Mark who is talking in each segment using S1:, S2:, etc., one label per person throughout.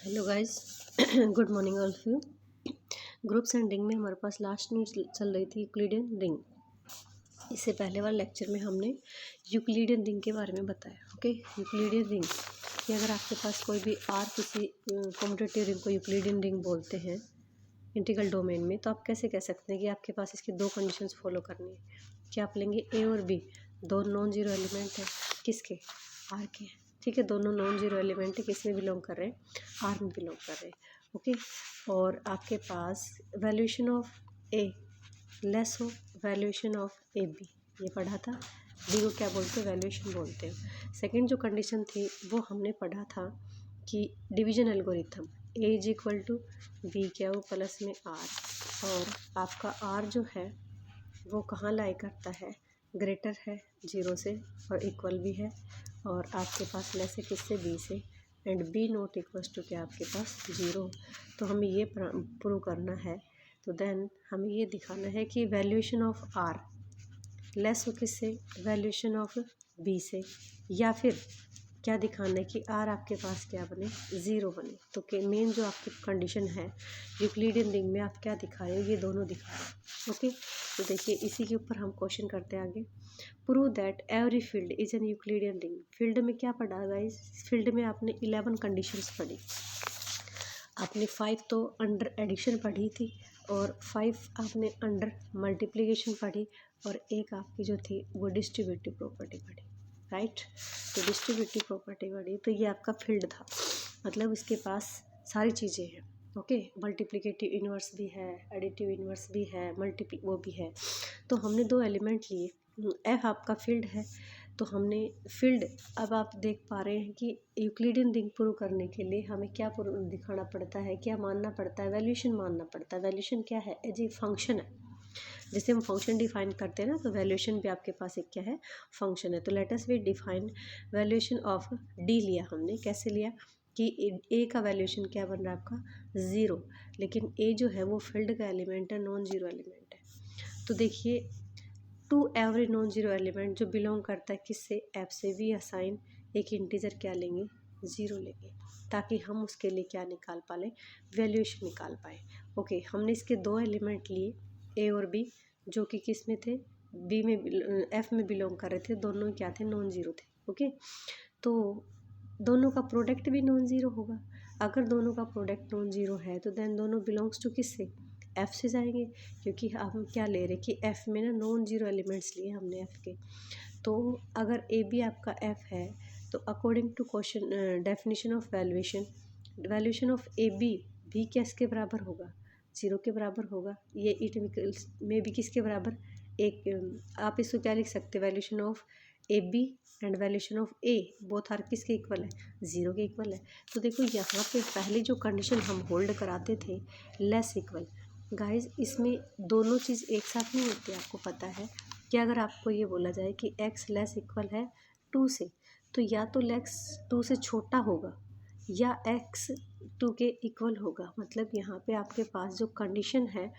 S1: Hello guys, good morning all of you. Groups and ring में हमारे पास last में चल रही थी यूक्लिडियन रिंग। इससे पहले वाले लेक्चर में हमने यूक्लिडियन रिंग के बारे में बताया। ओके, यूक्लिडियन रिंग कि अगर आपके पास कोई भी किसी कम्यूटेटिव रिंग को यूक्लिडियन रिंग बोलते हैं इंटीग्रल डोमेन में, तो आप कैसे कह सकते हैं कि आपके पास इसकी दो कंडीशंस फॉलो करनी है। क्या आप लेंगे ए और बी, दो नॉन जीरो एलिमेंट है किसके, आर के। ठीक है, दोनों नॉन जीरो एलिमेंट है, किस में बिलोंग कर रहे हैं, आर में बिलोंग कर रहे हैं। ओके, और आपके पास वैल्यूएशन ऑफ ए लेस हो वैल्यूएशन ऑफ ए बी, ये पढ़ा था। बी को क्या बोलते हैं, वैल्यूएशन बोलते हैं। सेकंड जो कंडीशन थी वो हमने पढ़ा था कि division algorithm a is equal to b क्या हो प्लस में आर, और आपका आर जो है वो कहाँ लाई करता है, ग्रेटर है जीरो से और इक्वल भी है, और आपके पास लेस है किससे, बी से, and b not equals to क्या आपके पास जीरो। तो हमें ये प्रूव करना है, तो देन हमें ये दिखाना है कि वैल्यूएशन ऑफ आर लेस हो किससे, वैल्यूएशन ऑफ बी से, या फिर क्या दिखाना है कि आर आपके पास क्या बने, ज़ीरो बने। तो मेन जो आपकी कंडीशन है यूक्लिडियन रिंग में आप क्या दिखा रहे हो, ये दोनों दिखा रहे हो। ओके, तो देखिए इसी के ऊपर हम क्वेश्चन करते हैं आगे। Prove that every field is an Euclidean ring. Field में क्या पढ़ा गाइस, फील्ड में आपने 11 कंडीशंस पढ़ी। आपने 5 तो अंडर एडिशन पढ़ी थी, और 5 आपने अंडर मल्टीप्लिकेशन पढ़ी, और एक आपकी जो थी वो डिस्ट्रीब्यूटिव प्रॉपर्टी पढ़ी, राइट। तो डिस्ट्रीब्यूटिव प्रॉपर्टी पढ़ी, तो ये आपका फील्ड था, मतलब इसके पास सारी चीज़ें हैं। ओके, मल्टीप्लिकेटिव इन्वर्स भी है, एडिटिव इन्वर्स भी है, वो भी है। तो हमने दो एलिमेंट लिए, एफ आपका फील्ड है। तो हमने फील्ड, अब आप देख पा रहे हैं कि यूक्लिडियन रिंग प्रूव करने के लिए हमें क्या दिखाना पड़ता है, क्या मानना पड़ता है, वैल्यूएशन मानना पड़ता है। वैल्यूएशन क्या है, एज ए फंक्शन है। जैसे हम फंक्शन डिफाइन करते हैं ना, तो वैल्यूएशन भी आपके पास एक क्या है, फंक्शन है। तो let us we define valuation of d लिया हमने, कैसे लिया कि ए का वैल्यूएशन क्या बन रहा है आपका, ज़ीरो, लेकिन ए जो है वो फील्ड का एलिमेंट है, नॉन जीरो एलिमेंट है। तो देखिए to every non zero element जो बिलोंग करता है किससे, एफ से, वी असाइन एक इंटीजर क्या लेंगे, ज़ीरो लेंगे, ताकि हम उसके लिए क्या निकाल पाए, वैल्यूएशन निकाल पाए। ओके, हमने इसके दो एलिमेंट लिए ए और बी, जो कि किस में थे, बी में, एफ में बिलोंग कर रहे थे, दोनों क्या थे, नॉन जीरो थे। ओके, तो दोनों का प्रोडक्ट भी नॉन ज़ीरो होगा। अगर दोनों का प्रोडक्ट नॉन ज़ीरो है तो देन दोनों बिलोंग्स टू किससे, एफ़ से जाएंगे, क्योंकि हम क्या ले रहे कि एफ़ में ना नॉन जीरो एलिमेंट्स लिए हमने एफ़ के। तो अगर ए बी आपका एफ़ है, तो according to question definition of valuation, valuation of a b भी किसके बराबर होगा, ज़ीरो के बराबर होगा। ये इट में भी किसके बराबर, एक आप इसको क्या लिख सकते हैं, valuation of a b and valuation of a both are किसके इक्वल है, ज़ीरो के इक्वल है। तो देखो यहाँ पे पहली जो कंडीशन हम होल्ड कराते थे, लेस इक्वल, गाइस इसमें दोनों चीज़ एक साथ नहीं होती। आपको पता है कि अगर आपको ये बोला जाए कि x लेस इक्वल है 2 से, तो या तो x 2 से छोटा होगा या x 2 के इक्वल होगा। मतलब यहाँ पे आपके पास जो कंडीशन है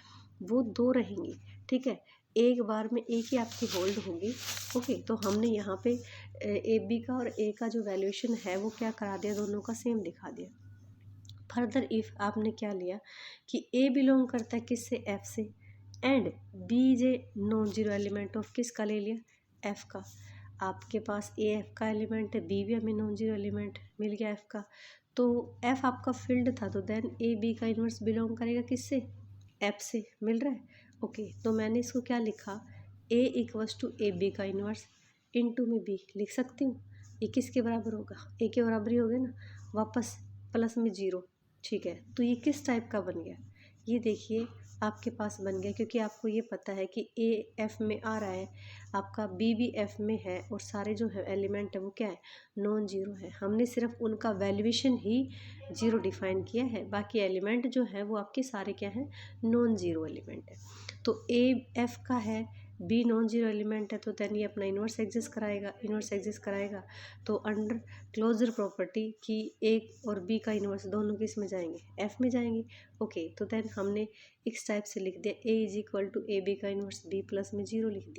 S1: वो दो रहेंगी, ठीक है, एक बार में एक ही आपकी होल्ड होगी। ओके, तो हमने यहाँ पे ए बी का और ए का जो वैल्यूएशन है वो क्या करा दिया, दोनों का सेम दिखा दिया। फर्दर इफ़ आपने क्या लिया कि ए बिलोंग करता है किससे, एफ से, and b j non zero element of किसका ले लिया, एफ का। आपके पास ए एफ का एलिमेंट है, बी भी हमें नॉन जीरो एलिमेंट मिल गया एफ का। तो एफ आपका फील्ड था, तो देन ए बी का इन्वर्स बिलोंग करेगा किससे, एफ से, मिल रहा है। ओके, तो मैंने इसको क्या लिखा, ए इक्वल्स टू ए बी का इन्वर्स इनटू में बी लिख सकती हूँ। ये किसके बराबर होगा, ए के बराबर ही हो गया ना, वापस प्लस में जीरो, ठीक है। तो ये किस टाइप का बन गया, ये देखिए आपके पास बन गया, क्योंकि आपको ये पता है कि ए एफ में आ रहा है, आपका बी भी एफ में है, और सारे जो है एलिमेंट है वो क्या है, नॉन जीरो है। हमने सिर्फ उनका वैल्यूएशन ही जीरो डिफाइन किया है, बाकी एलिमेंट जो है वो आपके सारे क्या है, नॉन जीरो एलिमेंट है। तो ए एफ का है, बी नॉन जीरो एलिमेंट है, तो देन ये अपना इन्वर्स एग्जिस्ट कराएगा, इन्वर्स एग्जिस्ट कराएगा। तो अंडर क्लोजर प्रॉपर्टी की ए और बी का इन्वर्स दोनों किस में जाएंगे, एफ में जाएंगे। ओके, तो देन हमने इस टाइप से लिख दिया, A is equal to A B का इन्वर्स बी प्लस में जीरो लिख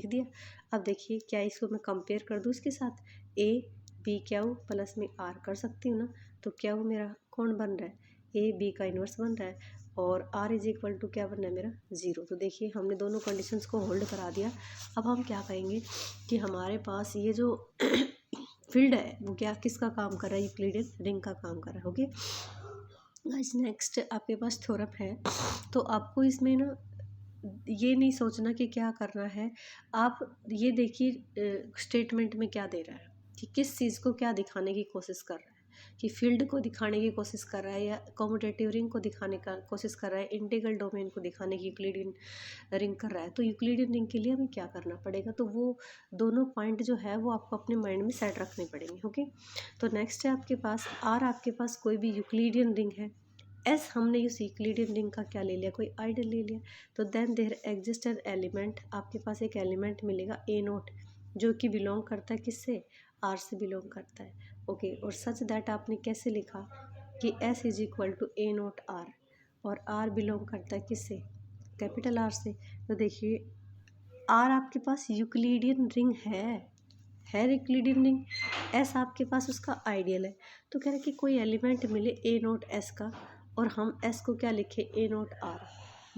S1: दिया। अब देखिए क्या इसको मैं कंपेयर कर दूँ इसके साथ, ए बी क्या हो प्लस में आर कर सकती हूँ ना, तो क्या वो मेरा कौन बन रहा है, ए बी का इन्वर्स बन रहा है, और आर इज इक्वल टू क्या बन रहा है मेरा 0। तो देखिए हमने दोनों कंडीशंस को होल्ड करा दिया। अब हम क्या कहेंगे कि हमारे पास ये जो फील्ड है वो क्या किसका काम कर रहा है, यूक्लिडियन रिंग का काम कर रहा है। ओके गाइस, नेक्स्ट आपके पास थ्योरम है। तो आपको इसमें ना ये नहीं सोचना कि क्या करना है, आप ये देखिए स्टेटमेंट में क्या दे रहा है कि किस चीज़ को क्या दिखाने की कोशिश कर रहा है, कि फील्ड को दिखाने की कोशिश कर रहा है या कॉम्यूटेटिव रिंग को दिखाने का कोशिश कर रहा है, इंटीग्रल डोमेन को दिखाने की यूक्लिडियन रिंग कर रहा है। तो यूक्लिडियन रिंग के लिए हमें क्या करना पड़ेगा, तो वो दोनों पॉइंट जो है वो आपको अपने माइंड में सेट रखने पड़ेंगे। ओके, तो नेक्स्ट है आपके पास आर, आपके पास कोई भी यूक्लिडियन रिंग है। एस हमने उस यूक्लिडियन रिंग का क्या ले लिया, कोई आइडियल ले लिया। तो then there exist an element, आपके पास एक एलिमेंट मिलेगा ए नोट, जो कि बिलोंग करता है किससे, आर से बिलोंग करता है। ओके, और सच दैट आपने कैसे लिखा कि s is equal to A naught r, और आर बिलोंग करता है किससे, कैपिटल आर से। तो देखिए आर आपके पास यूक्लिडियन रिंग है यूक्लिडियन रिंग, एस आपके पास उसका आइडियल है। तो कह रहे कि कोई एलिमेंट मिले ए नोट एस का, और हम एस को क्या लिखे, ए नोट आर।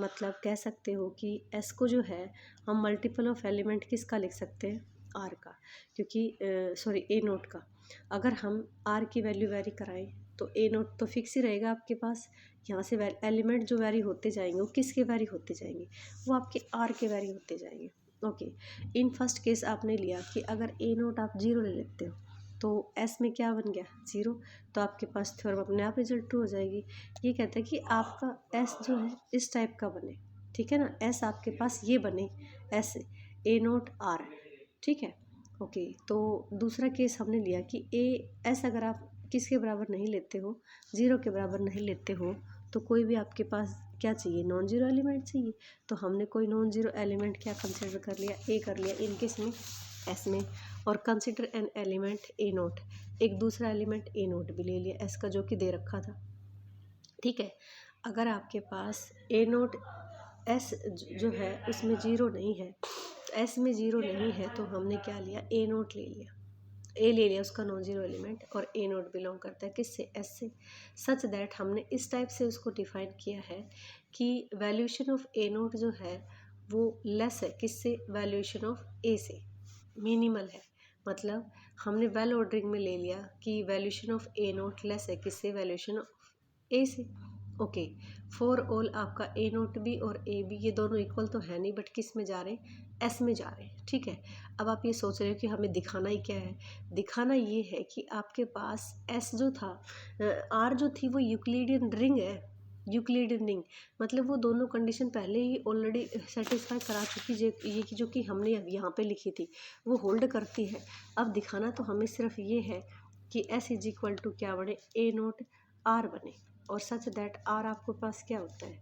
S1: मतलब कह सकते हो कि एस को जो है हम मल्टीपल ऑफ एलिमेंट किसका लिख सकते हैं, आर का, क्योंकि सॉरी ए नोट का। अगर हम आर की वैल्यू वेरी कराएं तो ए नोट तो फिक्स ही रहेगा आपके पास। यहाँ से एलिमेंट जो वेरी होते जाएंगे वो किसके वेरी होते जाएंगे, वो आपके आर के वेरी होते जाएंगे। ओके, इन फर्स्ट केस आपने लिया कि अगर ए नोट आप 0 ले लेते हो तो एस में क्या बन गया 0, तो आपके पास थ्योरम अपने आप रिजल्ट ट्रू हो जाएगी। ये कहता है कि आपका एस जो है इस टाइप का बने, ठीक है ना, एस आपके पास ये बने, एस ए नोट आर, ठीक है। ओके, तो दूसरा केस हमने लिया कि ए एस अगर आप किसके बराबर नहीं लेते हो, 0 के बराबर नहीं लेते हो, तो कोई भी आपके पास क्या चाहिए, नॉन जीरो एलिमेंट चाहिए। तो हमने कोई नॉन जीरो एलिमेंट क्या कंसिडर कर लिया, ए कर लिया इन केस में, एस में। और consider an element A note, एक दूसरा एलिमेंट ए नोट भी ले लिया एस का, जो कि दे रखा था, ठीक है। अगर आपके पास ए नोट एस जो है उसमें 0 नहीं है, एस में 0 नहीं है, तो हमने क्या लिया, ए नोट ले लिया, ए ले लिया उसका नॉन जीरो एलिमेंट, और ए नोट बिलोंग करता है किससे, एस से। सच दैट हमने इस टाइप से उसको डिफाइन किया है कि वैल्यूएशन ऑफ ए नोट जो है वो लेस है किससे, वैल्यूएशन ऑफ ए से, मिनिमल है। मतलब हमने वेल ऑर्डरिंग में ले लिया कि valuation of A naught less है किससे, वैल्यूएशन ऑफ ए से। ओके, फॉर ऑल आपका ए नोट भी और ए बी ये दोनों इक्वल तो है नहीं, बट किस में जा रहे हैं, एस में जा रहे हैं, ठीक है। अब आप ये सोच रहे हो कि हमें दिखाना ही क्या है, दिखाना ये है कि आपके पास एस जो था, आर जो थी वो यूक्लिडियन रिंग है, यूक्लिडियन रिंग, मतलब वो दोनों कंडीशन पहले ही ऑलरेडी सेटिस्फाई करा चुकी, ये जो कि हमने अब यहाँ पे लिखी थी वो होल्ड करती है। अब दिखाना तो हमें सिर्फ ये है कि एस इज इक्वल टू क्या बने, ए नोट आर बने, और सच दैट आर आपके पास क्या होता है,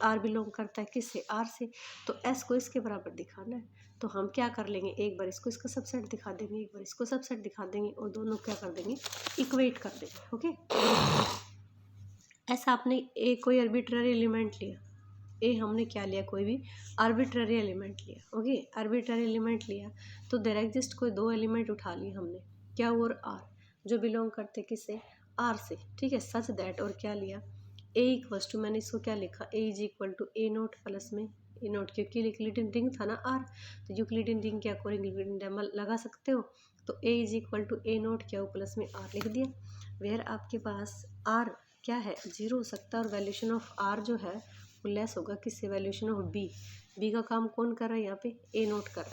S1: आर बिलोंग करता है किससे, आर से। तो एस को इसके बराबर दिखाना है, तो हम क्या कर लेंगे, एक बार इसको इसका सबसेट दिखा देंगे, एक बार इसको सबसेट दिखा देंगे, और दोनों क्या कर देंगे, इक्वेट कर देंगे। ओके, ऐसा आपने ए कोई आर्बिट्ररी एलिमेंट लिया, ए हमने क्या लिया, कोई भी आर्बिट्ररी एलिमेंट लिया। ओके, आर्बिट्ररी एलिमेंट लिया तो देयर एग्जिस्ट कोई दो एलिमेंट उठा लिए हमने, क्या और आर, जो बिलोंग करते किससे, आर से, ठीक है। सच दैट और क्या लिया, ए इक्वल्स टू, मैंने इसको क्या लिखा, A is equal to A naught plus में ए नोट, क्योंकि यूक्लिडियन रिंग था ना आर, तो यूक्लिडियन रिंग के अकॉर्डिंग यूक्लिडियन लेमा लगा सकते हो। तो A is equal to A naught क्या हो, प्लस में आर लिख दिया। वेयर आपके पास आर क्या है, 0 हो सकता है, और वैल्यूशन ऑफ आर जो है वो लेस होगा किससे, वैल्यूशन ऑफ बी। बी का काम कौन कर रहा है यहाँ पे, ए नोट कर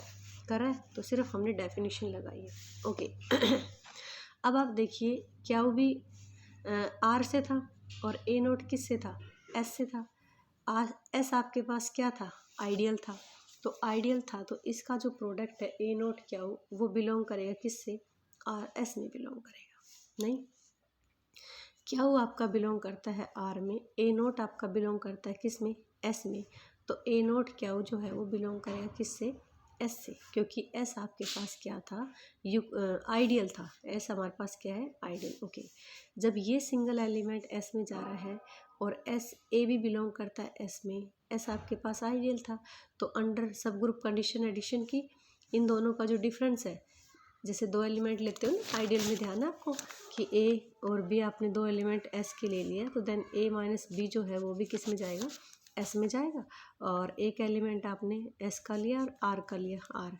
S1: रहा है, तो सिर्फ हमने डेफिनेशन लगाई है। ओके अब आप देखिए क्या वो भी आर से था, और ए नोट किससे था, एस से था। एस आपके पास क्या था, आइडियल था, तो आइडियल था तो इसका जो प्रोडक्ट है ए नोट क्या हो, वो बिलोंग करेगा किससे, आर एस में बिलोंग करेगा, नहीं क्या वो आपका बिलोंग करता है आर में, ए नोट आपका बिलोंग करता है किस में, एस में। तो ए नोट क्या वो जो है वो बिलोंग करेगा किससे, एस से, क्योंकि एस आपके पास क्या था, आइडियल था, एस हमारे पास क्या है, आइडियल। ओके, जब ये सिंगल एलिमेंट एस में जा रहा है और एस ए भी बिलोंग करता है एस में, एस आपके पास आइडियल था, तो under sub group condition addition की इन दोनों का जो डिफरेंस है जैसे दो एलिमेंट लेते हो ना आइडियल में, ध्यान है आपको कि ए और बी आपने दो एलिमेंट एस के ले लिया, तो देन ए माइनस बी जो है वो भी किस में जाएगा, एस में जाएगा। और एक एलिमेंट आपने एस का लिया और आर का लिया, आर,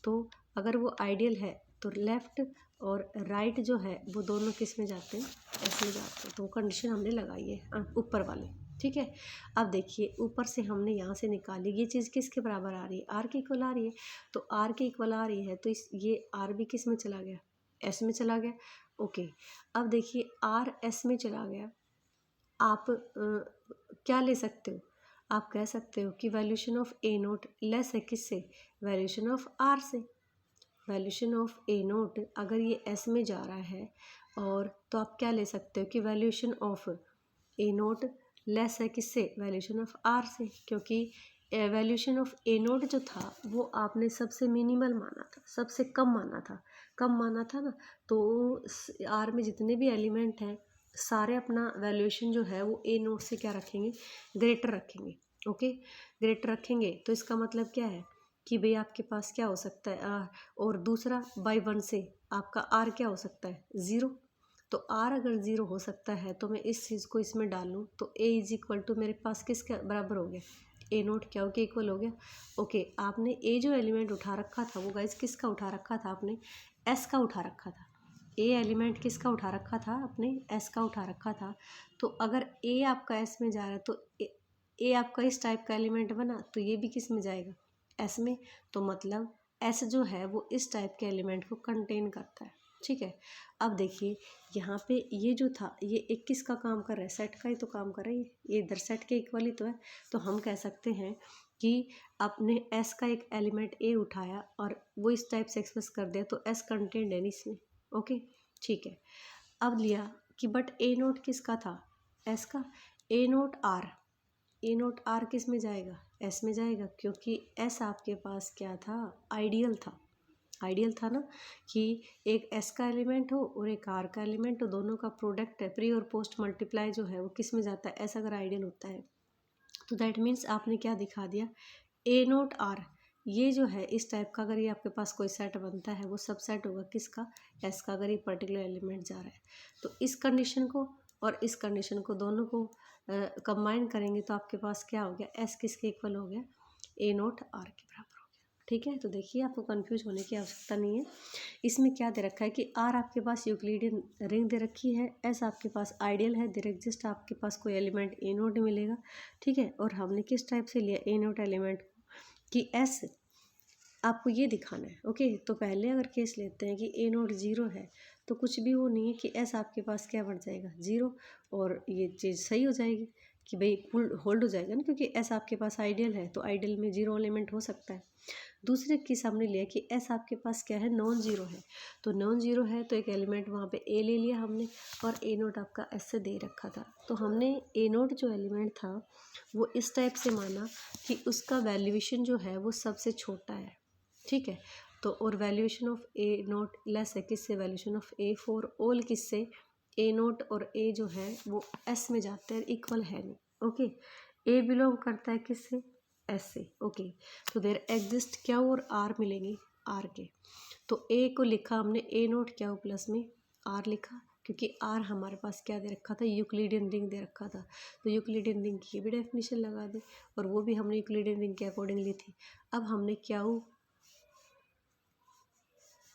S1: तो अगर वो आइडियल है तो लेफ्ट और राइट जो है वो दोनों किस में जाते हैं, एस में जाते हैं। तो कंडीशन हमने लगाई है ऊपर वाले, ठीक है। अब देखिए ऊपर से हमने यहाँ से निकाली, ये चीज़ किसके बराबर आ रही है, आर के इक्वल आ रही है, तो आर के इक्वल आ रही है तो इस ये आर भी किस में चला गया, एस में चला गया। ओके, अब देखिए आर एस में चला गया, आप क्या ले सकते हो, आप कह सकते हो कि valuation of A naught less है किससे, वैल्यूशन ऑफ आर से। वैल्यूशन ऑफ ए नोट अगर ये एस में जा रहा है और तो आप क्या ले सकते हो कि valuation of A naught less है किससे, वैल्यूशन ऑफ आर से, क्योंकि वैल्यूशन ऑफ ए नोट जो था वो आपने सबसे मिनिमल माना था, सबसे कम माना था, कम माना था ना, तो आर में जितने भी एलिमेंट हैं सारे अपना वैल्यूशन जो है वो ए नोट से क्या रखेंगे, ग्रेटर रखेंगे। ओके, ग्रेटर रखेंगे तो इसका मतलब क्या है कि भाई आपके पास क्या हो सकता है, और दूसरा बाई वन से आपका आर क्या हो सकता है, ज़ीरो। तो आर अगर ज़ीरो हो सकता है तो मैं इस चीज़ को इसमें डालूँ तो ए इज इक्वल टू मेरे पास किसके बराबर हो गया, ए नोट क्या हो गया, इक्वल हो गया। ओके, आपने ए जो एलिमेंट उठा रखा था वो गाइस किसका उठा रखा था, आपने एस का उठा रखा था। ए एलिमेंट किसका उठा रखा था, आपने एस का उठा रखा था। तो अगर ए आपका एस में जा रहा है तो ए आपका इस टाइप का एलिमेंट बना तो ये भी किस में जाएगा, एस में। तो मतलब एस जो है वो इस टाइप के एलिमेंट को कंटेन करता है, ठीक है। अब देखिए यहाँ पे ये जो था ये 21 का काम कर रहा है, सेट का ही तो काम कर रहा है, ये इधर सेट के इक्वल ही तो है। तो हम कह सकते हैं कि आपने एस का एक एलिमेंट ए उठाया और वो इस टाइप से एक्सप्रेस कर दिया तो एस कंटेंट है इसमें। ओके, ठीक है। अब लिया कि बट ए नोट किसका था, एस का, A naught R, A naught R किस में जाएगा, एस में जाएगा, क्योंकि एस आपके पास क्या था, आइडियल था। आइडियल था ना कि एक एस का एलिमेंट हो और एक आर का एलिमेंट हो, दोनों का प्रोडक्ट है, प्री और पोस्ट मल्टीप्लाई जो है वो किस में जाता है, एस अगर आइडियल होता है। तो दैट मीन्स आपने क्या दिखा दिया, ए नोट आर ये जो है इस टाइप का अगर ये आपके पास कोई सेट बनता है वो सब सेट होगा किसका, एस का, अगर ये पर्टिकुलर एलिमेंट जा रहा है। तो इस कंडीशन को और इस कंडीशन को दोनों को कंबाइन करेंगे तो आपके पास क्या हो गया, एस किसके इक्वल हो गया, ए नोट आर के बराबर हो गया। ठीक है, तो देखिए आपको कंफ्यूज होने की आवश्यकता नहीं है। इसमें क्या दे रखा है कि आर आपके पास यूक्लिडियन रिंग दे रखी है, एस आपके पास आइडियल है, देर एग्जिस्ट आपके पास कोई एलिमेंट ए नोट मिलेगा, ठीक है। और हमने किस टाइप से लिया ए नोट एलिमेंट कि एस आपको ये दिखाना है। ओके, तो पहले अगर केस लेते हैं कि ए नोट ज़ीरो है तो कुछ भी वो नहीं है कि एस आपके पास क्या बढ़ जाएगा, ज़ीरो, और ये चीज़ सही हो जाएगी कि भाई फुल होल्ड हो जाएगा ना, क्योंकि एस आपके पास आइडियल है तो आइडियल में जीरो एलिमेंट हो सकता है। दूसरे केस हमने लिया कि एस आपके पास क्या है, नॉन ज़ीरो है, तो नॉन ज़ीरो है तो एक एलिमेंट वहाँ पे ए ले लिया हमने और ए नोट आपका एस से दे रखा था। तो हमने ए नोट जो एलिमेंट था वो इस टाइप से माना कि उसका वैल्यूएशन जो है वो सबसे छोटा है, ठीक है। तो और valuation of A naught less है किससे, valuation of A for all किससे, ए नोट और ए जो है वो एस में जाते हैं, इक्वल है नहीं। ओके, ए बिलोंग करता है किससे, एस से। ओके, तो देर एग्जिस्ट क्या और आर मिलेंगे, आर के। तो ए को लिखा हमने ए नोट क्या हो प्लस में आर लिखा, क्योंकि आर हमारे पास क्या दे रखा था, यूक्लिडियन रिंग दे रखा था, तो यूक्लिडियन रिंग की भी डेफिनेशन लगा दी और वो भी हमने यूक्लिडियन रिंग के अकॉर्डिंग ली थी। अब हमने क्या हो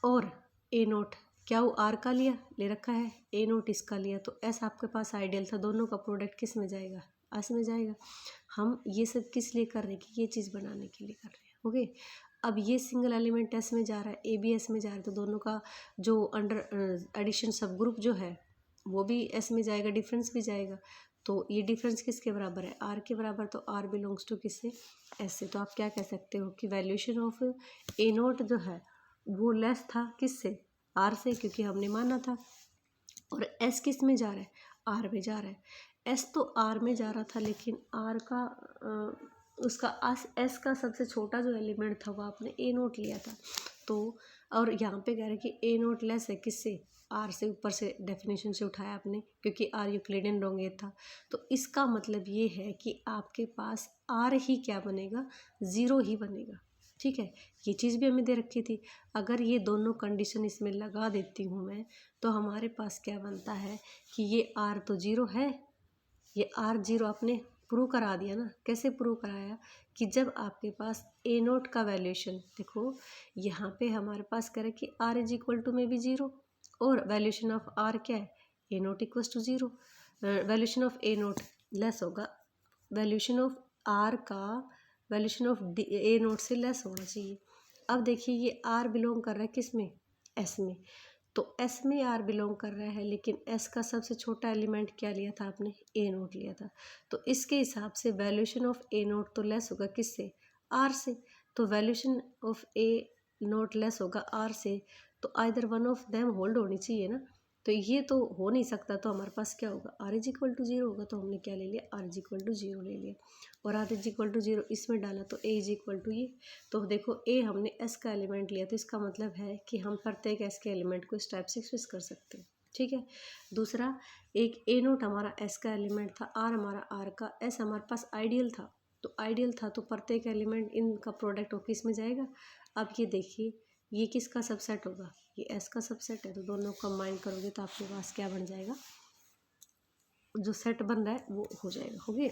S1: और ए नोट क्या वो आर का लिया ले रखा है, ए नोट इसका लिया, तो एस आपके पास आइडियल था, दोनों का प्रोडक्ट किस में जाएगा, एस में जाएगा। हम ये सब किस लिए कर रहे हैं कि ये चीज़ बनाने के लिए कर रहे हैं। ओके, अब ये सिंगल एलिमेंट एस में जा रहा है, ए बी एस में जा रहा है, तो दोनों का जो अंडर एडिशन सब ग्रुप जो है वो भी एस में जाएगा, डिफरेंस भी जाएगा। तो ये डिफरेंस किसके बराबर है, आर के बराबर, तो आर बिलोंग्स टू किससे, एस से। तो आप क्या कह सकते हो कि वैल्यूएशन ऑफ ए नोट जो है वो लेस था किससे, आर से, क्योंकि हमने माना था। और एस किस में जा रहा है, आर में जा रहा है। एस तो आर में जा रहा था लेकिन आर का उसका एस का सबसे छोटा जो एलिमेंट था वो आपने ए नोट लिया था। तो और यहाँ पे कह रहे हैं कि ए नोट लेस है किससे, आर से, ऊपर से डेफिनेशन से उठाया आपने क्योंकि आर यूक्लिडियन लॉन्गेट था। तो इसका मतलब ये है कि आपके पास आर ही क्या बनेगा, ज़ीरो ही बनेगा। ठीक है, ये चीज़ भी हमें दे रखी थी। अगर ये दोनों कंडीशन इसमें लगा देती हूँ मैं, तो हमारे पास क्या बनता है कि ये आर तो ज़ीरो है, ये आर ज़ीरो आपने प्रूव करा दिया ना। कैसे प्रूव कराया कि जब आपके पास ए नोट का वैल्यूएशन, देखो यहाँ पे हमारे पास करे कि आर इज इक्वल टू में भी ज़ीरो, और वैल्यूएशन ऑफ आर क्या है, A naught equals to zero. Valuation of A naught less होगा वैल्यूएशन ऑफ आर का, वैल्यूएशन ऑफ ए नोट से लेस होना चाहिए। अब देखिए ये आर बिलोंग कर रहा है किस में, एस में, तो एस में आर बिलोंग कर रहा है, लेकिन एस का सबसे छोटा एलिमेंट क्या लिया था आपने, ए नोट लिया था। तो इसके हिसाब से वैल्यूएशन ऑफ ए नोट तो लेस होगा किससे, आर से। तो valuation of A naught less होगा आर से, तो either one of them hold होनी चाहिए ना। तो ये तो हो नहीं सकता, तो हमारे पास क्या होगा, r is equal to zero होगा। तो हमने क्या ले लिया, r is equal to zero ले लिया, और r is equal to zero इसमें डाला तो ए इज इक्वल टू ये। तो देखो ए हमने एस का एलिमेंट लिया, तो इसका मतलब है कि हम प्रत्येक एस के एलिमेंट को इस टाइप से एक्सप्रेस कर सकते हैं। ठीक है, दूसरा एक ए नोट हमारा एस का एलिमेंट था, आर हमारा आर का, एस हमारे पास आइडियल था। तो आइडियल था तो प्रत्येक एलिमेंट इनका प्रोडक्ट होकर इसमें जाएगा। अब ये देखिए ये किसका सबसेट होगा, ये एस का सबसेट है। तो दोनों कंबाइन करोगे तो आपके पास क्या बन जाएगा, जो सेट बन रहा है वो हो जाएगा, हो गया।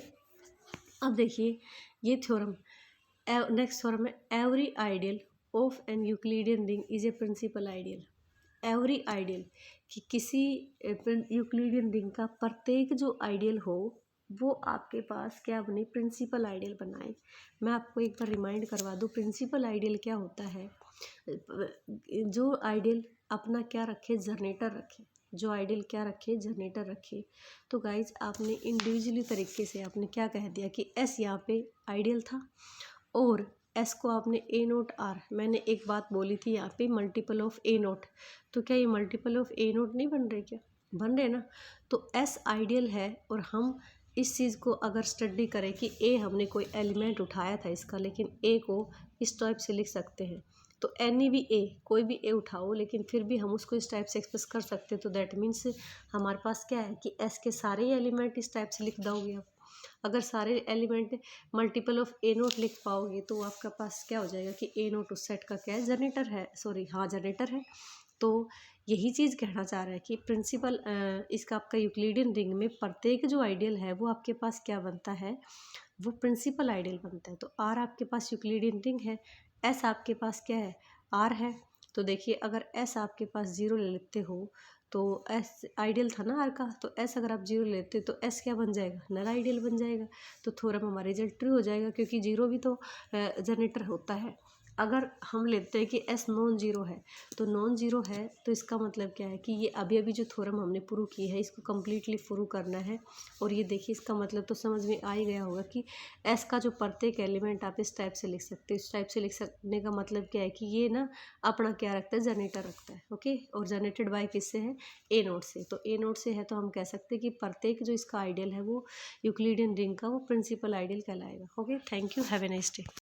S1: अब देखिए ये थ्योरम, नेक्स्ट थ्योरम है every ideal of an Euclidean ring is a principal ideal. Every ideal कि किसी यूक्लिडियन रिंग का प्रत्येक जो आइडियल हो वो आपके पास क्या बने, प्रिंसिपल आइडियल बनाए। मैं आपको एक बार रिमाइंड करवा दूँ, प्रिंसिपल आइडियल क्या होता है, जो आइडियल अपना क्या रखे, जनरेटर रखे, जो आइडियल क्या रखे, जनरेटर रखे। तो गाइज आपने इंडिविजुअली तरीके से आपने क्या कह दिया कि एस यहाँ पे आइडियल था, और एस को आपने ए नोट आर, मैंने एक बात बोली थी यहाँ पे मल्टीपल ऑफ ए नोट, तो क्या ये मल्टीपल ऑफ ए नोट नहीं बन रहे, क्या बन रहे ना। तो एस आइडियल है, और हम इस चीज़ को अगर स्टडी करें कि ए हमने कोई एलिमेंट उठाया था इसका, लेकिन ए को इस टाइप से लिख सकते हैं। तो एनी भी ए, कोई भी ए उठाओ, लेकिन फिर भी हम उसको इस टाइप से एक्सप्रेस कर सकते हैं। तो दैट मीन्स हमारे पास क्या है कि एस के सारे एलिमेंट इस टाइप से लिख दोगे आप। अगर सारे element multiple of A note लिख पाओगे तो आपका पास क्या हो जाएगा कि ए नोट उस सेट का क्या है, जनरेटर है, सॉरी हाँ जनरेटर है। तो यही चीज़ कहना चाह रहा है कि प्रिंसिपल इसका आपका यूक्लिडियन रिंग में प्रत्येक जो आइडियल है वो आपके पास क्या बनता है, वो प्रिंसिपल आइडियल बनता है। तो आर आपके पास यूक्लिडियन रिंग है, एस आपके पास क्या है, आर है। तो देखिए अगर एस आपके पास ज़ीरो ले लेते हो तो एस आइडियल था ना आर का, तो एस अगर आप जीरो लेते तो एस क्या बन जाएगा, नल आइडियल बन जाएगा। तो थ्योरम हमारा रिजल्ट ट्रू हो जाएगा, क्योंकि जीरो भी तो जनरेटर होता है। अगर हम लेते हैं कि एस नॉन जीरो है, तो नॉन जीरो है तो इसका मतलब क्या है कि ये अभी अभी जो थ्योरम हमने प्रूव की है इसको कम्प्लीटली प्रूव करना है। और ये देखिए इसका मतलब तो समझ में आ ही गया होगा कि एस का जो प्रत्येक एलिमेंट आप इस टाइप से लिख सकते हो। इस टाइप से लिख सकने का मतलब क्या है कि ये ना अपना क्या रखता है, जनरेटर रखता है, ओके। और जनरेटेड बाय किससे है, ए नोट से। तो ए नोट से है तो हम कह सकते हैं कि प्रत्येक जो इसका आइडियल है वो यूक्लिडियन रिंग का वो प्रिंसिपल आइडियल कहलाएगा। Okay, thank you, have a nice day.